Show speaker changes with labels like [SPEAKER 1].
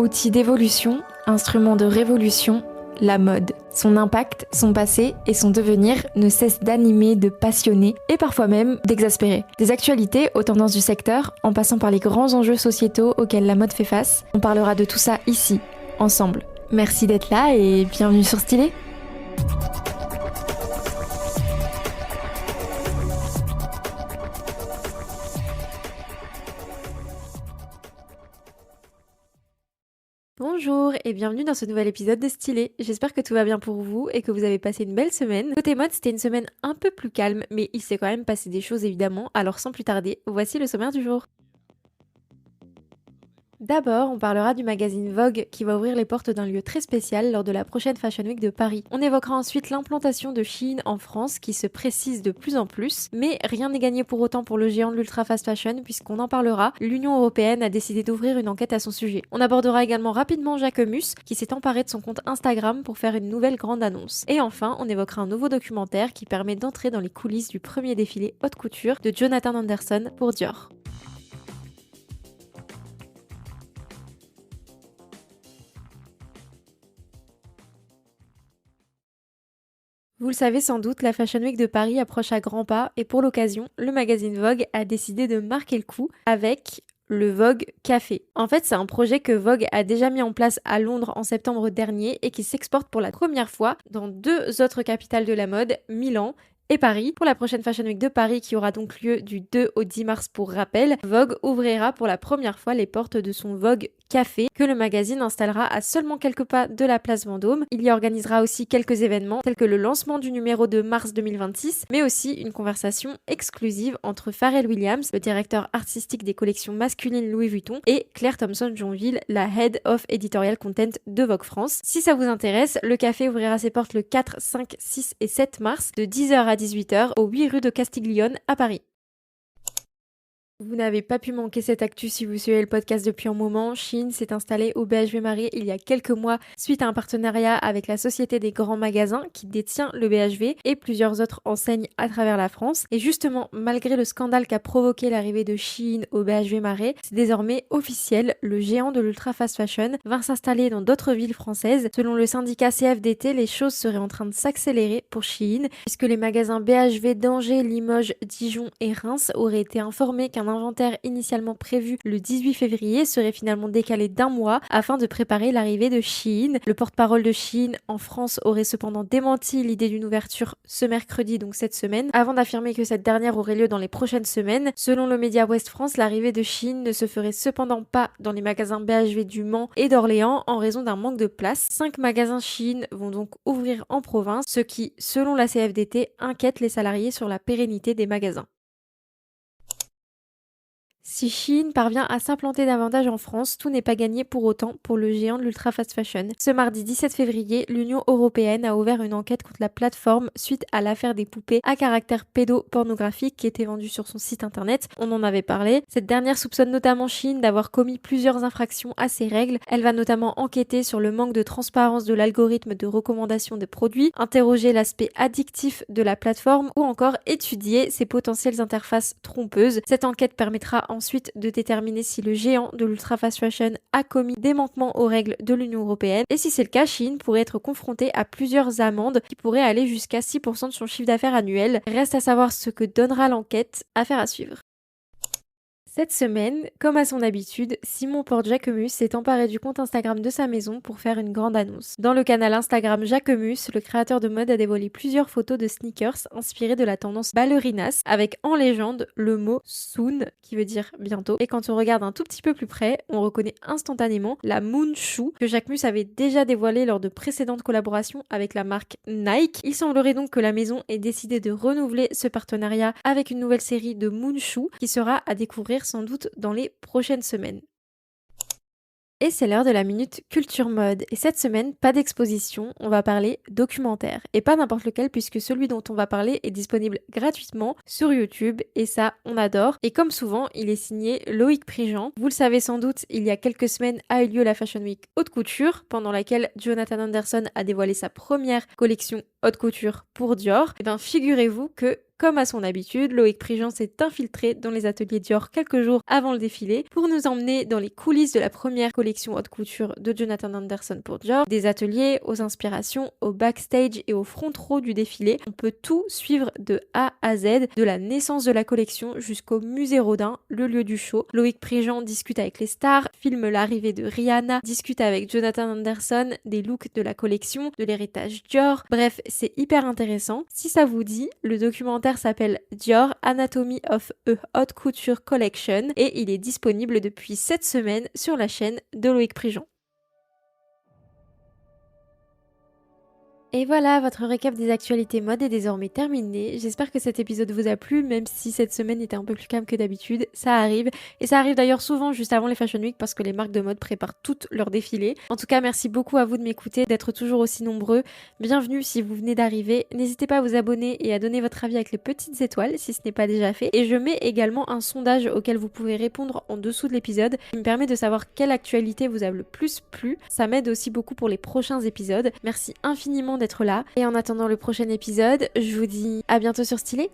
[SPEAKER 1] Outil d'évolution, instrument de révolution, la mode. Son impact, son passé et son devenir ne cessent d'animer, de passionner et parfois même d'exaspérer. Des actualités aux tendances du secteur, en passant par les grands enjeux sociétaux auxquels la mode fait face, on parlera de tout ça ici, ensemble. Merci d'être là et bienvenue sur Stylé. Bonjour et bienvenue dans ce nouvel épisode de Stylé. J'espère que tout va bien pour vous et que vous avez passé une belle semaine. Côté mode, c'était une semaine un peu plus calme, mais il s'est quand même passé des choses évidemment, alors sans plus tarder, voici le sommaire du jour. D'abord, on parlera du magazine Vogue qui va ouvrir les portes d'un lieu très spécial lors de la prochaine Fashion Week de Paris. On évoquera ensuite l'implantation de Shein en France qui se précise de plus en plus, mais rien n'est gagné pour autant pour le géant de l'ultra fast fashion puisqu'on en parlera, l'Union européenne a décidé d'ouvrir une enquête à son sujet. On abordera également rapidement Jacquemus qui s'est emparé de son compte Instagram pour faire une nouvelle grande annonce. Et enfin, on évoquera un nouveau documentaire qui permet d'entrer dans les coulisses du premier défilé haute couture de Jonathan Anderson pour Dior. Vous le savez sans doute, la Fashion Week de Paris approche à grands pas et pour l'occasion, le magazine Vogue a décidé de marquer le coup avec le Vogue Café. En fait, c'est un projet que Vogue a déjà mis en place à Londres en septembre dernier et qui s'exporte pour la première fois dans deux autres capitales de la mode, Milan et Paris. Pour la prochaine Fashion Week de Paris qui aura donc lieu du 2 au 10 mars pour rappel, Vogue ouvrira pour la première fois les portes de son Vogue Café que le magazine installera à seulement quelques pas de la place Vendôme. Il y organisera aussi quelques événements tels que le lancement du numéro de mars 2026, mais aussi une conversation exclusive entre Pharrell Williams, le directeur artistique des collections masculines Louis Vuitton, et Claire Thompson-Jonville, la Head of Editorial Content de Vogue France. Si ça vous intéresse, le café ouvrira ses portes le 4, 5, 6 et 7 mars de 10h à 18h au 8 rue de Castiglione à Paris. Vous n'avez pas pu manquer cette actu si vous suivez le podcast depuis un moment. Shein s'est installé au BHV Marais il y a quelques mois suite à un partenariat avec la Société des grands magasins qui détient le BHV et plusieurs autres enseignes à travers la France. Et justement, malgré le scandale qu'a provoqué l'arrivée de Shein au BHV Marais, c'est désormais officiel, le géant de l'ultra fast fashion va s'installer dans d'autres villes françaises. Selon le syndicat CFDT, les choses seraient en train de s'accélérer pour Shein puisque les magasins BHV d'Angers, Limoges, Dijon et Reims auraient été informés qu'un inventaire initialement prévu le 18 février serait finalement décalé d'un mois afin de préparer l'arrivée de Shein. Le porte-parole de Shein en France aurait cependant démenti l'idée d'une ouverture ce mercredi, donc cette semaine, avant d'affirmer que cette dernière aurait lieu dans les prochaines semaines. Selon le média Ouest France, l'arrivée de Shein ne se ferait cependant pas dans les magasins BHV du Mans et d'Orléans en raison d'un manque de place. 5 magasins Shein vont donc ouvrir en province, ce qui, selon la CFDT, inquiète les salariés sur la pérennité des magasins. Si Shein parvient à s'implanter davantage en France, tout n'est pas gagné pour autant pour le géant de l'ultra fast fashion. Ce mardi 17 février, l'Union européenne a ouvert une enquête contre la plateforme suite à l'affaire des poupées à caractère pédopornographique qui étaient vendues sur son site internet. On en avait parlé. Cette dernière soupçonne notamment Shein d'avoir commis plusieurs infractions à ces règles. Elle va notamment enquêter sur le manque de transparence de l'algorithme de recommandation des produits, interroger l'aspect addictif de la plateforme ou encore étudier ses potentielles interfaces trompeuses. Cette enquête permettra ensuite de déterminer si le géant de l'ultra fast fashion a commis des manquements aux règles de l'Union européenne et si c'est le cas, Shein pourrait être confronté à plusieurs amendes qui pourraient aller jusqu'à 6% de son chiffre d'affaires annuel. Reste à savoir ce que donnera l'enquête, affaire à suivre. Cette semaine, comme à son habitude, Simon Porte-Jacquemus s'est emparé du compte Instagram de sa maison pour faire une grande annonce. Dans le canal Instagram Jacquemus, le créateur de mode a dévoilé plusieurs photos de sneakers inspirées de la tendance ballerinas, avec en légende le mot soon, qui veut dire bientôt. Et quand on regarde un tout petit peu plus près, on reconnaît instantanément la Moon Shoe que Jacquemus avait déjà dévoilée lors de précédentes collaborations avec la marque Nike. Il semblerait donc que la maison ait décidé de renouveler ce partenariat avec une nouvelle série de Moon Shoe qui sera à découvrir sans doute dans les prochaines semaines. Et c'est l'heure de la minute culture mode. Et cette semaine, pas d'exposition, on va parler documentaire. Et pas n'importe lequel puisque celui dont on va parler est disponible gratuitement sur YouTube et ça, on adore. Et comme souvent, il est signé Loïc Prigent. Vous le savez sans doute, il y a quelques semaines a eu lieu la Fashion Week haute couture pendant laquelle Jonathan Anderson a dévoilé sa première collection haute couture pour Dior. Et bien figurez-vous que comme à son habitude, Loïc Prigent s'est infiltré dans les ateliers Dior quelques jours avant le défilé pour nous emmener dans les coulisses de la première collection haute couture de Jonathan Anderson pour Dior, des ateliers aux inspirations, au backstage et au front row du défilé. On peut tout suivre de A à Z, de la naissance de la collection jusqu'au musée Rodin, le lieu du show. Loïc Prigent discute avec les stars, filme l'arrivée de Rihanna, discute avec Jonathan Anderson des looks de la collection, de l'héritage Dior. Bref, c'est hyper intéressant. Si ça vous dit, le documentaire s'appelle Dior Anatomy of a Haute Couture Collection et il est disponible depuis cette semaine sur la chaîne de Loïc Prigent. Et voilà, votre récap des actualités mode est désormais terminé. J'espère que cet épisode vous a plu, même si cette semaine était un peu plus calme que d'habitude. Ça arrive. Et ça arrive d'ailleurs souvent juste avant les Fashion Week parce que les marques de mode préparent toutes leurs défilés. En tout cas, merci beaucoup à vous de m'écouter, d'être toujours aussi nombreux. Bienvenue si vous venez d'arriver. N'hésitez pas à vous abonner et à donner votre avis avec les petites étoiles si ce n'est pas déjà fait. Et je mets également un sondage auquel vous pouvez répondre en dessous de l'épisode qui me permet de savoir quelle actualité vous a le plus plu. Ça m'aide aussi beaucoup pour les prochains épisodes. Merci infiniment d'être là. Et en attendant le prochain épisode, je vous dis à bientôt sur Stylé.